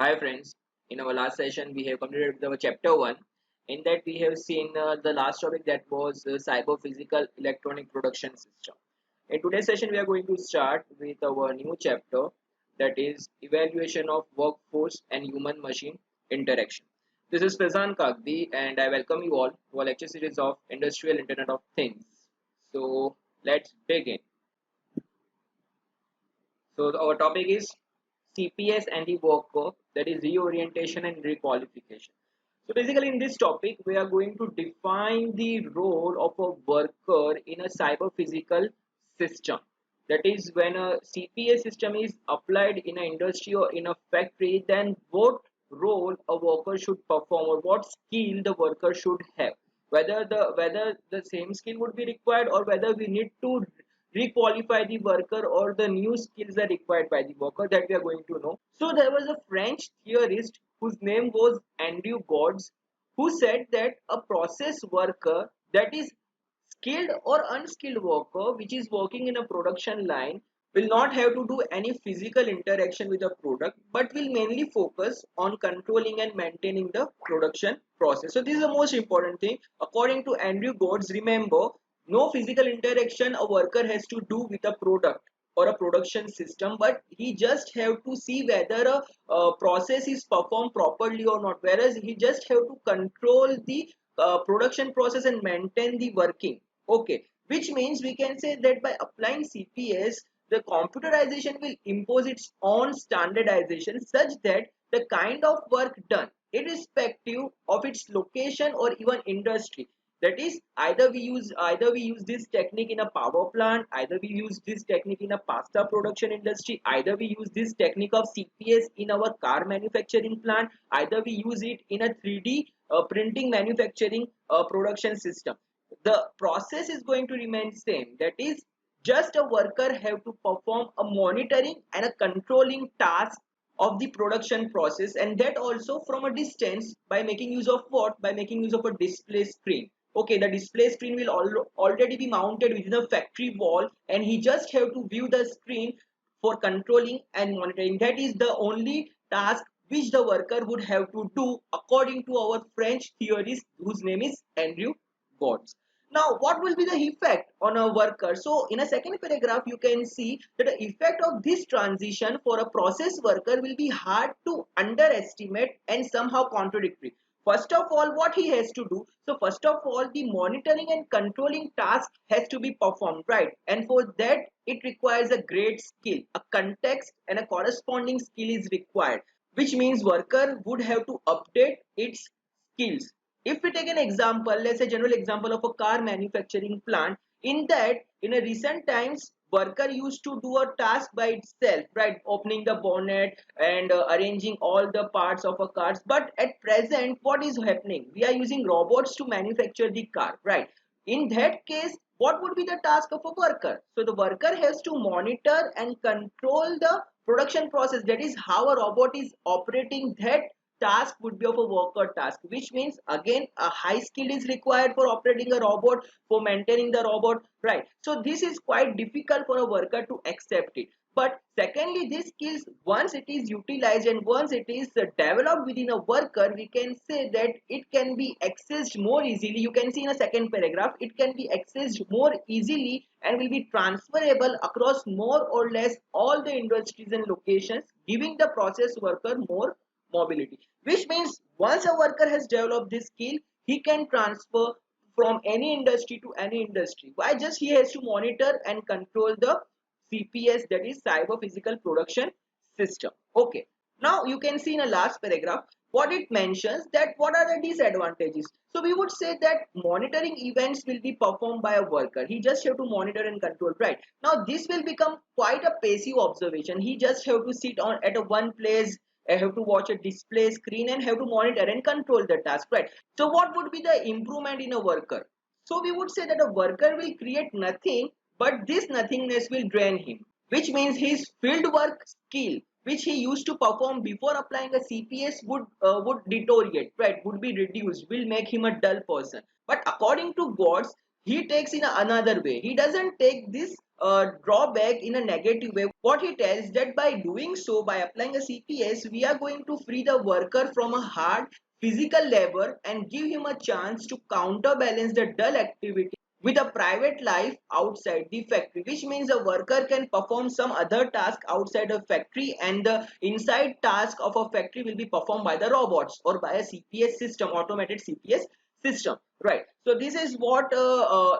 Hi friends, in our last session we have completed with our chapter 1. In that we have seen the last topic that was cyber physical electronic production system. In today's session we are going to start with our new chapter, that is evaluation of workforce and human machine interaction. This is Fazan Kagdi and I welcome you all to our lecture series of Industrial Internet of Things. So let's begin. So our topic is CPS and the worker, that is reorientation and requalification. So basically in this topic we are going to define the role of a worker in a cyber physical system. That is, when a CPS system is applied in an industry or in a factory, then what role a worker should perform or what skill the worker should have. Whether the same skill would be required or whether we need to requalify the worker or the new skills are required by the worker, that we are going to know. So there was a French theorist whose name was Andrew Gordes, who said that a process worker, that is skilled or unskilled worker which is working in a production line, will not have to do any physical interaction with the product but will mainly focus on controlling and maintaining the production process. So this is the most important thing according to Andrew Gordes. Remember, no physical interaction a worker has to do with a product or a production system, but he just have to see whether a process is performed properly or not, whereas he just have to control the production process and maintain the working. Okay, which means we can say that by applying CPS, the computerization will impose its own standardization such that the kind of work done, irrespective of its location or even industry, that is, either we use this technique in a power plant, either we use this technique in a pasta production industry, either we use this technique of CPS in our car manufacturing plant, either we use it in a 3D printing manufacturing production system, the process is going to remain same. That is, just a worker have to perform a monitoring and a controlling task of the production process, and that also from a distance, by making use of what, by making use of a display screen. Okay, the display screen will already be mounted within a factory wall and he just have to view the screen for controlling and monitoring. That is the only task which the worker would have to do according to our French theorist whose name is Andrew Gordes. Now, what will be the effect on a worker? So, in a second paragraph, you can see that the effect of this transition for a process worker will be hard to underestimate and somehow contradictory. First of all, what he has to do? So, first of all, the monitoring and controlling task has to be performed, right? And for that, it requires a great skill, a context, and a corresponding skill is required, which means worker would have to update its skills. If we take an example, let's say general example of a car manufacturing plant, in that in a recent times worker used to do a task by itself, right, opening the bonnet and arranging all the parts of a car. But at present what is happening, we are using robots to manufacture the car, right? In that case, what would be the task of a worker? So the worker has to monitor and control the production process, that is how a robot is operating. That task would be of a worker task, which means again a high skill is required for operating a robot, for maintaining the robot, right? So this is quite difficult for a worker to accept it. But secondly, these skills, once it is utilized and once it is developed within a worker, we can say that it can be accessed more easily. You can see in a second paragraph, it can be accessed more easily and will be transferable across more or less all the industries and locations, giving the process worker more mobility, which means once a worker has developed this skill, he can transfer from any industry to any industry. Why? Just he has to monitor and control the CPS, that is cyber physical production system. Okay, now you can see in a last paragraph what it mentions, that what are the disadvantages. So we would say that monitoring events will be performed by a worker, he just have to monitor and control, right? Now this will become quite a passive observation, he just have to sit on at a one place, I have to watch a display screen and have to monitor and control the task, right? So what would be the improvement in a worker? So we would say that a worker will create nothing, but this nothingness will drain him, which means his field work skill, which he used to perform before applying a CPS, would deteriorate, right? Would be reduced, will make him a dull person. But according to Gordes, he takes in another way. He doesn't take this drawback in a negative way. What he tells that by doing so, by applying a CPS, we are going to free the worker from a hard physical labor and give him a chance to counterbalance the dull activity with a private life outside the factory, which means a worker can perform some other task outside a factory and the inside task of a factory will be performed by the robots or by a CPS system, automated CPS system, right? So this is what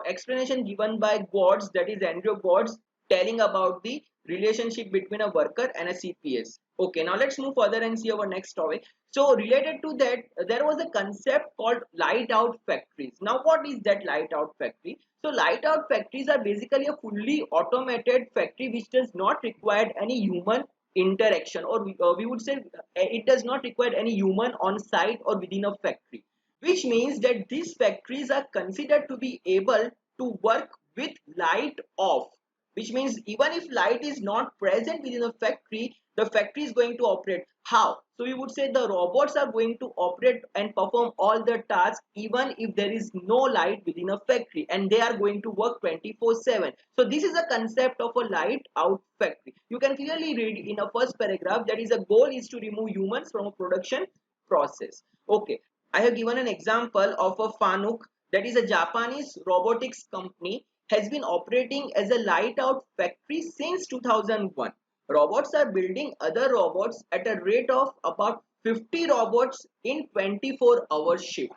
explanation given by Gotts, that is Andrew Gotts, telling about the relationship between a worker and a CPS. Okay, now let's move further and see our next topic. So related to that, there was a concept called light out factories. Now what is that light out factory? So light out factories are basically a fully automated factory which does not require any human interaction, or we would say it does not require any human on site or within a factory, which means that these factories are considered to be able to work with light off, which means even if light is not present within a factory, the factory is going to operate. How? So we would say the robots are going to operate and perform all the tasks even if there is no light within a factory, and they are going to work 24/7. So this is a concept of a light out factory. You can clearly read in a first paragraph that is a goal is to remove humans from a production process. Okay, I have given an example of a Fanuc, that is a Japanese robotics company, has been operating as a light out factory since 2001. Robots are building other robots at a rate of about 50 robots in 24-hour shift,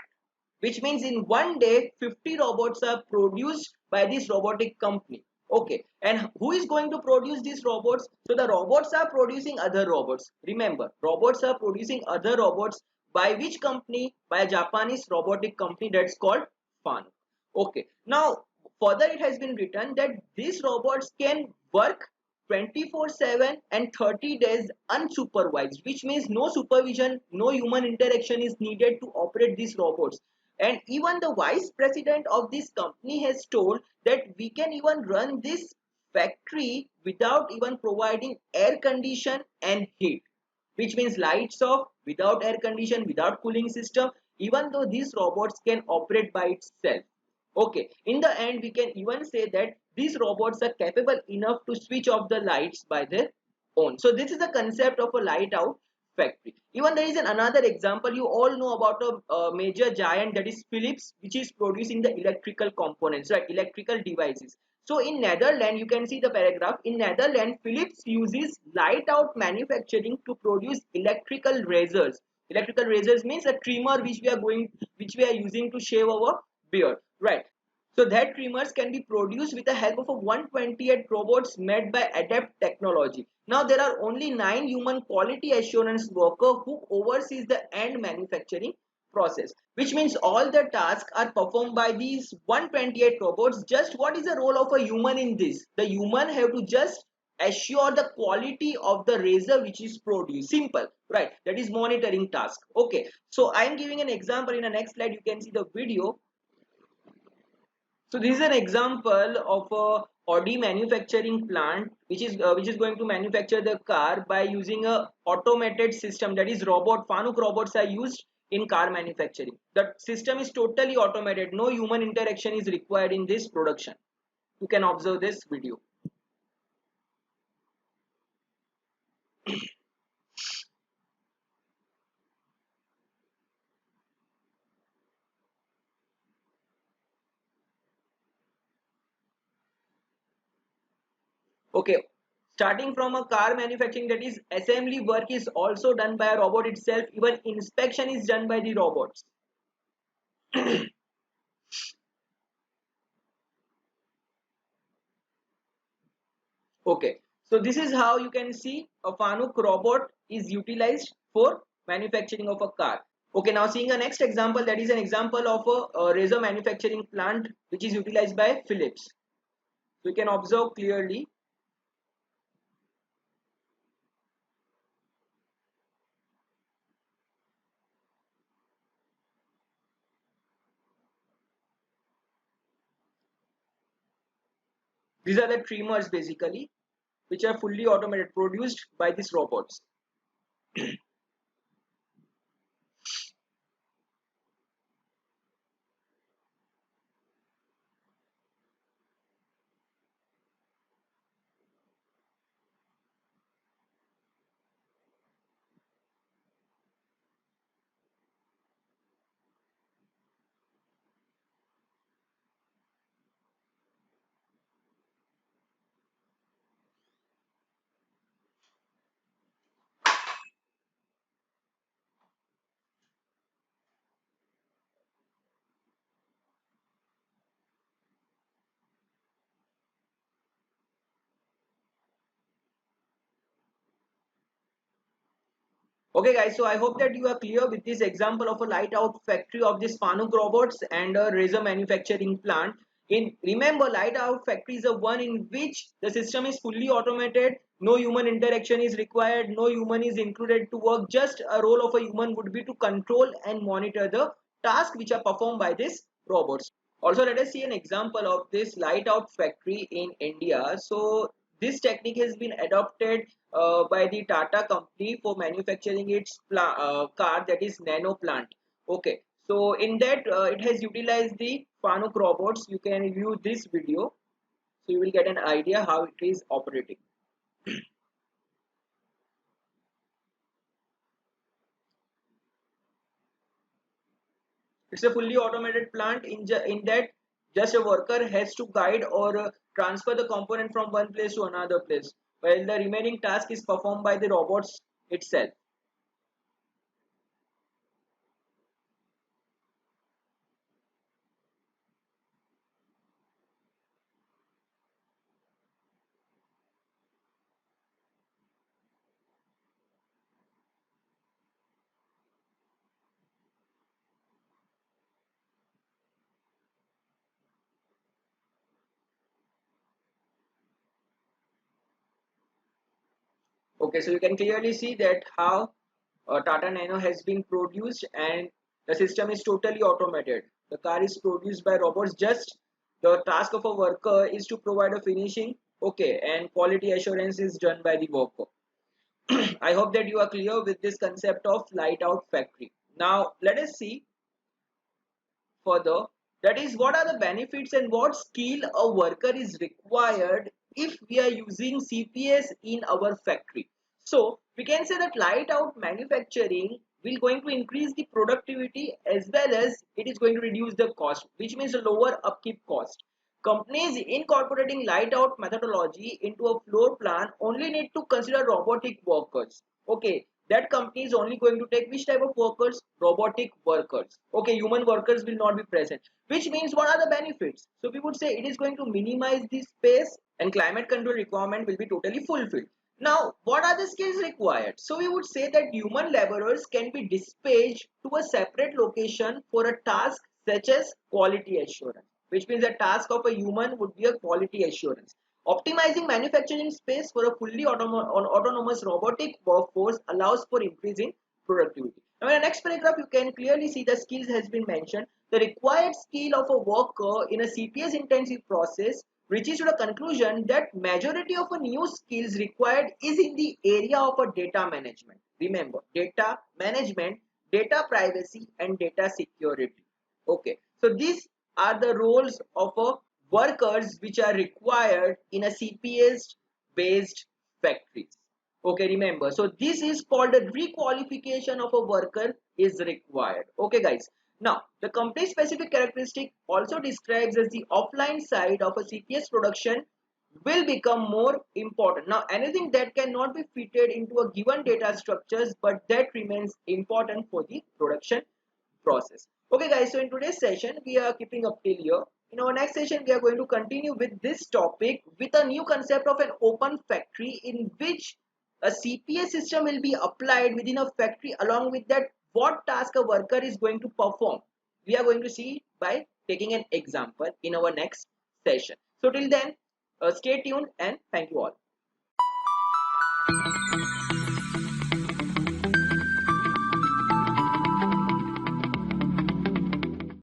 which means in one day 50 robots are produced by this robotic company. Okay, and who is going to produce these robots? So the robots are producing other robots. Remember, robots are producing other robots by which company? By a Japanese robotic company that's called Fan. Okay, now further it has been written that these robots can work 24/7 and 30 days unsupervised, which means no supervision, no human interaction is needed to operate these robots. And even the vice president of this company has told that we can even run this factory without even providing air condition and heat, which means lights off, without air condition, without cooling system, even though these robots can operate by itself. Okay, in the end we can even say that these robots are capable enough to switch off the lights by their own. So this is the concept of a light out factory. Even there is another example. You all know about a major giant, that is Philips, which is producing the electrical components, right? Electrical devices. So in Netherlands, you can see the paragraph. In Netherlands, Philips uses light out manufacturing to produce electrical razors. Electrical razors means a trimmer which we are using to shave our beard, right? So that trimmers can be produced with the help of a 128 robots made by Adapt Technology. Now there are only 9 human quality assurance workers who oversees the end manufacturing process, which means all the tasks are performed by these 128 robots. Just what is the role of a human in this? The human have to just assure the quality of the razor which is produced. Simple, right? That is monitoring task. Okay, so I am giving an example. In the next slide you can see the video. So this is an example of a Audi manufacturing plant which is going to manufacture the car by using a automated system, that is robot. Fanuc robots are used in car manufacturing. The system is totally automated. No human interaction is required in this production. You can observe this video. Okay, starting from a car manufacturing, that is assembly work is also done by a robot itself. Even inspection is done by the robots. Okay, so this is how you can see a Fanuc robot is utilized for manufacturing of a car. Okay, now seeing a next example, that is an example of a razor manufacturing plant which is utilized by Philips. So you can observe clearly. These are the trimmers basically, which are fully automated, produced by these robots. Okay guys, so I hope that you are clear with this example of a light out factory of this Fanuc robots and a razor manufacturing plant. In remember, light out factory is a one in which the system is fully automated, no human interaction is required, no human is included to work, just a role of a human would be to control and monitor the tasks which are performed by this robots. Also, let us see an example of this light out factory in India. So this technique has been adopted by the Tata company for manufacturing its car, that is Nano plant. Okay, so in that it has utilized the Fanuc robots. You can view this video, so you will get an idea how it is operating. It's a fully automated plant in that just a worker has to guide or transfer the component from one place to another place, while the remaining task is performed by the robots itself. Okay, so you can clearly see that how Tata Nano has been produced and the system is totally automated. The car is produced by robots. Just the task of a worker is to provide a finishing. Okay, and quality assurance is done by the worker. I hope that you are clear with this concept of light out factory. Now let us see further, that is what are the benefits and what skill a worker is required if we are using CPS in our factory. So we can say that light out manufacturing will going to increase the productivity as well as it is going to reduce the cost, which means a lower upkeep cost. Companies incorporating light out methodology into a floor plan only need to consider robotic workers. Okay, that company is only going to take which type of workers? Robotic workers. Okay, human workers will not be present, which means what are the benefits? So we would say it is going to minimize the space and climate control requirement will be totally fulfilled. Now, what are the skills required? So we would say that human laborers can be dispatched to a separate location for a task such as quality assurance, which means the task of a human would be a quality assurance. Optimizing manufacturing space for a fully autonomous robotic workforce allows for increasing productivity. Now, in the next paragraph, you can clearly see the skills has been mentioned. The required skill of a worker in a CPS intensive process reaches to the conclusion that majority of a new skills required is in the area of a data management. Remember, data management, data privacy, and data security. Okay, so these are the roles of a workers which are required in a CPS based factories. Okay, remember, so this is called a requalification of a worker is required. Okay guys, now the company specific characteristic also describes as the offline side of a CPS production will become more important. Now anything that cannot be fitted into a given data structures but that remains important for the production process. Okay guys, so in today's session we are keeping up till here. In our next session we are going to continue with this topic with a new concept of an open factory in which a CPS system will be applied within a factory. Along with that, what task a worker is going to perform, we are going to see by taking an example in our next session. So till then, stay tuned and thank you all.